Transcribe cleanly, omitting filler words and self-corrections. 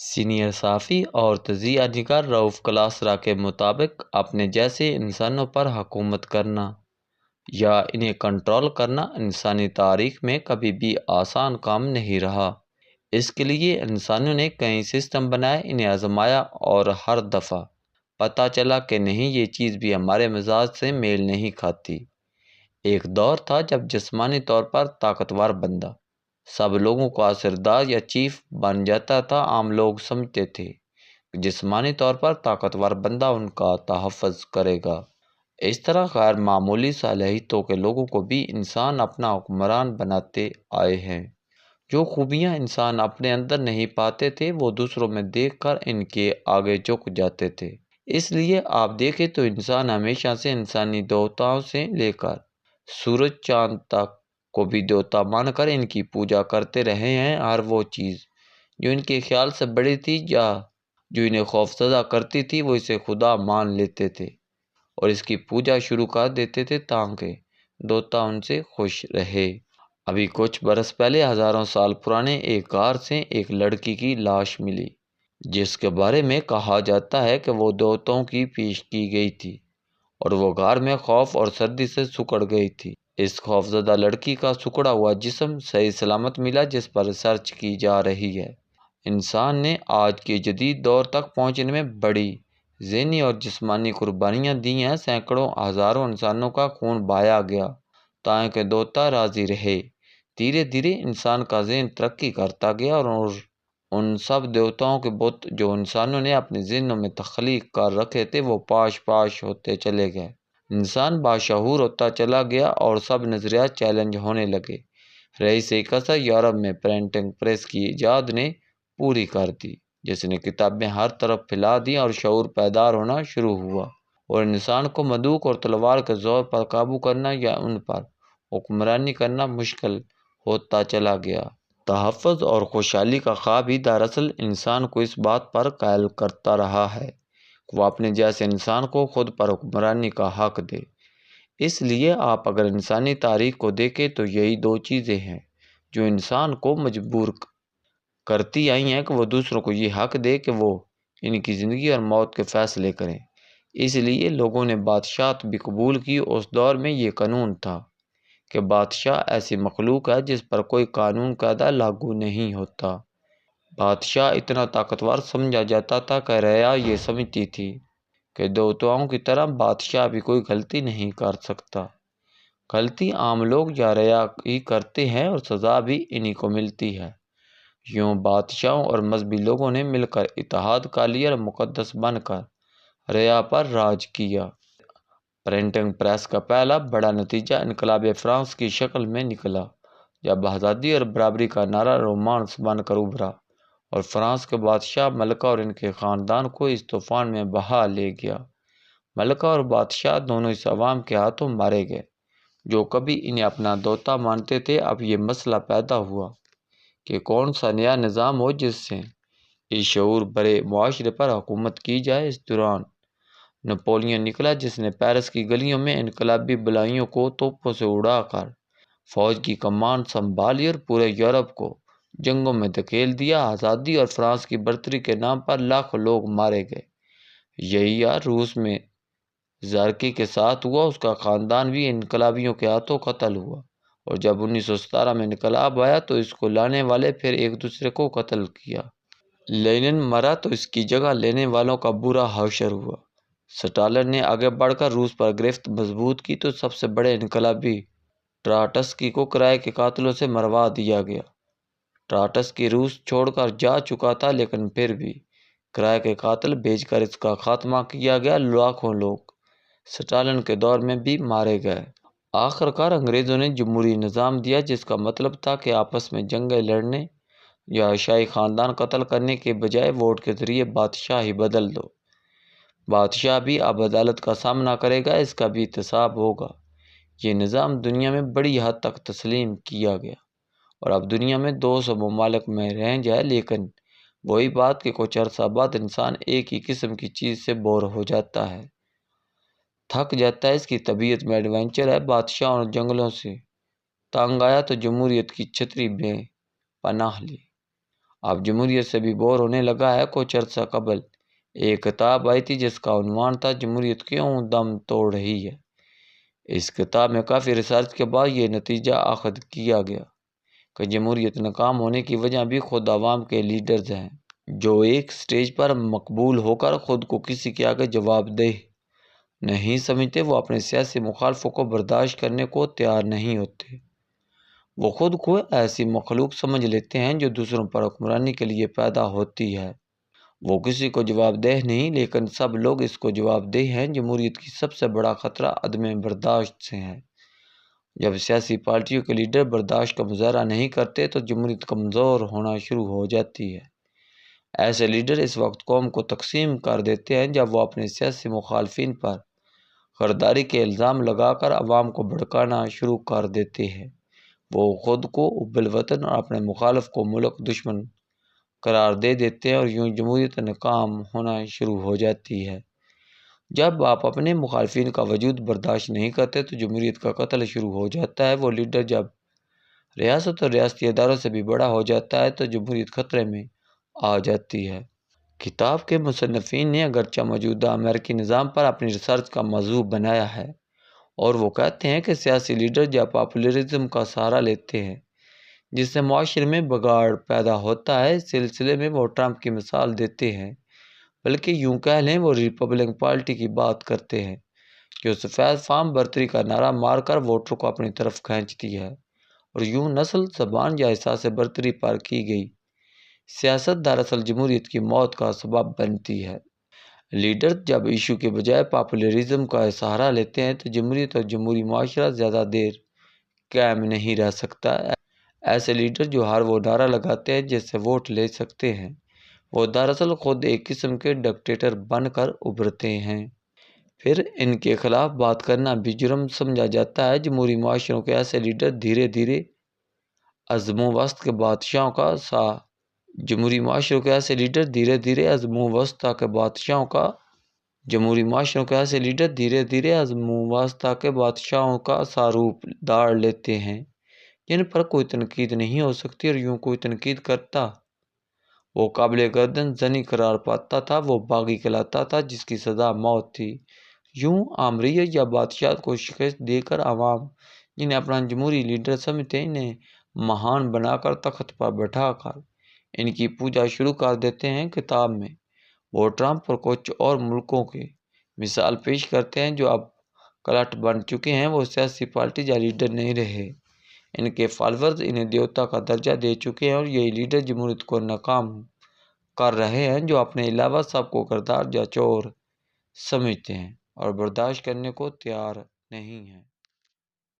Senior صحافی اور تجزیہ نگار رؤف کلاسرا کے مطابق اپنے جیسے انسانوں پر حکومت کرنا یا انہیں کنٹرول کرنا انسانی تاریخ میں کبھی بھی آسان کام نہیں رہا۔ اس کے لیے انسانوں نے کئی سسٹم بنائے، انہیں آزمایا اور ہر دفعہ پتہ چلا کہ نہیں، یہ چیز بھی ہمارے مزاج سے میل نہیں کھاتی۔ ایک دور تھا جب جسمانی طور پر طاقتور بندہ سب لوگوں کو اثردار یا چیف بن جاتا تھا۔ عام لوگ سمجھتے تھے کہ جسمانی طور پر طاقتور بندہ ان کا تحفظ کرے گا۔ اس طرح غیر معمولی صلاحیتوں کے لوگوں کو بھی انسان اپنا حکمران بناتے آئے ہیں۔ جو خوبیاں انسان اپنے اندر نہیں پاتے تھے وہ دوسروں میں دیکھ کر ان کے آگے جھک جاتے تھے۔ اس لیے آپ دیکھیں تو انسان ہمیشہ سے انسانی دیوتاؤں سے لے کر سورج چاند تک کو بھی دیوتا مان کر ان کی پوجا کرتے رہے ہیں۔ ہر وہ چیز جو ان کے خیال سے بڑی تھی یا جو انہیں خوفزدہ کرتی تھی وہ اسے خدا مان لیتے تھے اور اس کی پوجا شروع کر دیتے تھے تاکہ دیوتا ان سے خوش رہے۔ ابھی کچھ برس پہلے ہزاروں سال پرانے ایک غار سے ایک لڑکی کی لاش ملی جس کے بارے میں کہا جاتا ہے کہ وہ دیوتاؤں کی پیش کی گئی تھی اور وہ غار میں خوف اور سردی سے سکڑ گئی تھی۔ اس خوفزدہ لڑکی کا سکڑا ہوا جسم صحیح سلامت ملا جس پر ریسرچ کی جا رہی ہے۔ انسان نے آج کے جدید دور تک پہنچنے میں بڑی ذہنی اور جسمانی قربانیاں دی ہیں۔ سینکڑوں ہزاروں انسانوں کا خون بہایا گیا تاکہ دیوتا راضی رہے۔ دھیرے دھیرے انسان کا ذہن ترقی کرتا گیا اور ان سب دیوتاؤں کے بت جو انسانوں نے اپنے ذہنوں میں تخلیق کر رکھے تھے وہ پاش پاش ہوتے چلے گئے۔ انسان باشعور ہوتا چلا گیا اور سب نظریات چیلنج ہونے لگے۔ رئیس کثر یورپ میں پرنٹنگ پریس کی ایجاد نے پوری کر دی جس نے کتابیں ہر طرف پھیلا دی اور شعور بیدار ہونا شروع ہوا اور انسان کو بندوق اور تلوار کے زور پر قابو کرنا یا ان پر حکمرانی کرنا مشکل ہوتا چلا گیا۔ تحفظ اور خوشحالی کا خواب ہی دراصل انسان کو اس بات پر قائل کرتا رہا ہے کہ وہ اپنے جیسے انسان کو خود پر حکمرانی کا حق دے۔ اس لیے آپ اگر انسانی تاریخ کو دیکھیں تو یہی دو چیزیں ہیں جو انسان کو مجبور کرتی آئی ہیں کہ وہ دوسروں کو یہ حق دے کہ وہ ان کی زندگی اور موت کے فیصلے کریں۔ اس لیے لوگوں نے بادشاہت بھی قبول کی۔ اس دور میں یہ قانون تھا کہ بادشاہ ایسی مخلوق ہے جس پر کوئی قانون قاعدہ لاگو نہیں ہوتا۔ بادشاہ اتنا طاقتور سمجھا جاتا تھا کہ رعایا یہ سمجھتی تھی کہ دیوتاؤں کی طرح بادشاہ بھی کوئی غلطی نہیں کر سکتا۔ غلطی عام لوگ یا رعایا ہی کرتے ہیں اور سزا بھی انہی کو ملتی ہے۔ یوں بادشاہوں اور مذہبی لوگوں نے مل کر اتحاد کر لیا اور مقدس بن کر رعایا پر راج کیا۔ پرنٹنگ پریس کا پہلا بڑا نتیجہ انقلاب فرانس کی شکل میں نکلا جب آزادی اور برابری کا نعرہ رومانس بن کر ابھرا اور فرانس کے بادشاہ ملکہ اور ان کے خاندان کو اس طوفان میں بہا لے گیا۔ ملکہ اور بادشاہ دونوں اس عوام کے ہاتھوں مارے گئے جو کبھی انہیں اپنا دیوتا مانتے تھے۔ اب یہ مسئلہ پیدا ہوا کہ کون سا نیا نظام ہو جس سے اس شعور بڑے معاشرے پر حکومت کی جائے۔ اس دوران نپولین نکلا جس نے پیرس کی گلیوں میں انقلابی بلائیوں کو توپوں سے اڑا کر فوج کی کمان سنبھالی اور پورے یورپ کو جنگوں میں دھکیل دیا۔ آزادی اور فرانس کی برتری کے نام پر لاکھوں لوگ مارے گئے۔ یہی روس میں زرقی کے ساتھ ہوا، اس کا خاندان بھی انقلابیوں کے ہاتھوں قتل ہوا اور جب 1917 میں انقلاب آیا تو اس کو لانے والے پھر ایک دوسرے کو قتل کیا۔ لینن مرا تو اس کی جگہ لینے والوں کا برا حشر ہوا۔ سٹالن نے آگے بڑھ کر روس پر گرفت مضبوط کی تو سب سے بڑے انقلابی ٹراٹسکی کو کرائے کے قاتلوں سے مروا دیا گیا۔ ٹراٹسکی روس چھوڑ کر جا چکا تھا لیکن پھر بھی کرائے کے قاتل بھیج کر اس کا خاتمہ کیا گیا۔ لاکھوں لوگ سٹالن کے دور میں بھی مارے گئے۔ آخر کار انگریزوں نے جمہوری نظام دیا جس کا مطلب تھا کہ آپس میں جنگیں لڑنے یا شاہی خاندان قتل کرنے کے بجائے ووٹ کے ذریعے بادشاہی بدل دو۔ بادشاہ بھی اب عدالت کا سامنا کرے گا، اس کا بھی احتساب ہوگا۔ یہ نظام دنیا میں بڑی حد تک تسلیم کیا گیا اور اب دنیا میں 200 ممالک میں رہ جائے لیکن وہی بات کہ کچھ عرصہ بعد انسان ایک ہی قسم کی چیز سے بور ہو جاتا ہے، تھک جاتا ہے۔ اس کی طبیعت میں ایڈونچر ہے۔ بادشاہوں اور جنگلوں سے تنگ آیا تو جمہوریت کی چھتری میں پناہ لی۔ اب جمہوریت سے بھی بور ہونے لگا ہے۔ کچھ عرصہ قبل ایک کتاب آئی تھی جس کا عنوان تھا جمہوریت کیوں دم توڑ رہی ہے۔ اس کتاب میں کافی ریسرچ کے بعد یہ نتیجہ اخذ کیا گیا کہ جمہوریت ناکام ہونے کی وجہ بھی خود عوام کے لیڈرز ہیں، جو ایک سٹیج پر مقبول ہو کر خود کو کسی کے آگے جواب دہ نہیں سمجھتے۔ وہ اپنے سیاسی مخالفوں کو برداشت کرنے کو تیار نہیں ہوتے۔ وہ خود کو ایسی مخلوق سمجھ لیتے ہیں جو دوسروں پر حکمرانی کے لیے پیدا ہوتی ہے۔ وہ کسی کو جواب دہ نہیں، لیکن سب لوگ اس کو جواب دہ ہیں۔ جمہوریت کی سب سے بڑا خطرہ عدم برداشت سے ہے۔ جب سیاسی پارٹیوں کے لیڈر برداشت کا مظاہرہ نہیں کرتے تو جمہوریت کمزور ہونا شروع ہو جاتی ہے۔ ایسے لیڈر اس وقت قوم کو تقسیم کر دیتے ہیں جب وہ اپنے سیاسی مخالفین پر غداری کے الزام لگا کر عوام کو بھڑکانا شروع کر دیتے ہیں۔ وہ خود کو حب الوطن اور اپنے مخالف کو ملک دشمن قرار دے دیتے ہیں اور یوں جمہوریت ناکام ہونا شروع ہو جاتی ہے۔ جب آپ اپنے مخالفین کا وجود برداشت نہیں کرتے تو جمہوریت کا قتل شروع ہو جاتا ہے۔ وہ لیڈر جب ریاست اور ریاستی اداروں سے بھی بڑا ہو جاتا ہے تو جمہوریت خطرے میں آ جاتی ہے۔ کتاب کے مصنفین نے اگرچہ موجودہ امریکی نظام پر اپنی ریسرچ کا موضوع بنایا ہے، اور وہ کہتے ہیں کہ سیاسی لیڈر جب پاپولرزم کا سہارا لیتے ہیں جس سے معاشرے میں بگاڑ پیدا ہوتا ہے، اس سلسلے میں وہ ٹرمپ کی مثال دیتے ہیں، بلکہ یوں کہہ لیں وہ ریپبلکن پارٹی کی بات کرتے ہیں جو سفید فام برتری کا نعرہ مار کر ووٹر کو اپنی طرف کھینچتی ہے، اور یوں نسل، زبان یا احساس برتری پر کی گئی سیاست دراصل جمہوریت کی موت کا سبب بنتی ہے۔ لیڈر جب ایشو کے بجائے پاپولرزم کا سہارا لیتے ہیں تو جمہوریت اور جمہوری معاشرہ زیادہ دیر قائم نہیں رہ سکتا۔ ایسے لیڈر جو ہر وہ نعرہ لگاتے ہیں جس سے ووٹ لے سکتے ہیں، وہ دراصل خود ایک قسم کے ڈکٹیٹر بن کر ابھرتے ہیں۔ پھر ان کے خلاف بات کرنا بھی جرم سمجھا جاتا ہے۔ جمہوری معاشروں کے ایسے لیڈر دھیرے دھیرے عظم وسط کے بادشاہوں کا جمہوری معاشروں کے ایسے لیڈر دھیرے دھیرے عظم وسطیٰ کے بادشاہوں کا ساروپ دھار لیتے ہیں جن پر کوئی تنقید نہیں ہو سکتی، اور یوں کوئی تنقید کرتا وہ قابل گردن زنی قرار پاتا تھا، وہ باغی کہلاتا تھا جس کی سزا موت تھی۔ یوں آمریت یا بادشاہت کو شکست دے کر عوام جنہیں اپنا جمہوری لیڈر سمجھتے ہیں، انہیں مہان بنا کر تخت پر بٹھا کر ان کی پوجا شروع کر دیتے ہیں۔ کتاب میں وہ ٹرمپ اور کچھ اور ملکوں کی مثال پیش کرتے ہیں جو اب کلٹ بن چکے ہیں۔ وہ سیاسی پارٹی یا لیڈر نہیں رہے، ان کے فالورز انہیں دیوتا کا درجہ دے چکے ہیں، اور یہی لیڈر جمہوریت کو ناکام کر رہے ہیں جو اپنے علاوہ سب کو غدار یا چور سمجھتے ہیں اور برداشت کرنے کو تیار نہیں ہیں۔